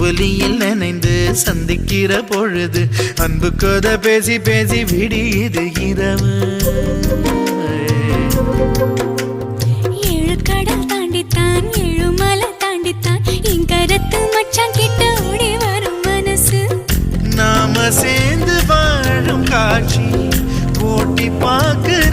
அம்புலியில் நனைந்து சந்திக்கிற பொழுது அன்பு கதை பேசி பேசி விடியுது இரவு. ஏழு கடல் தாண்டித்தான் ஏழு மலை தாண்டித்தான் என் கருத்து மச்சான் கிட்ட ஓடி வரும் மனசு. நாம சேர்ந்து வாழும் காட்சி போட்டி பார்க்க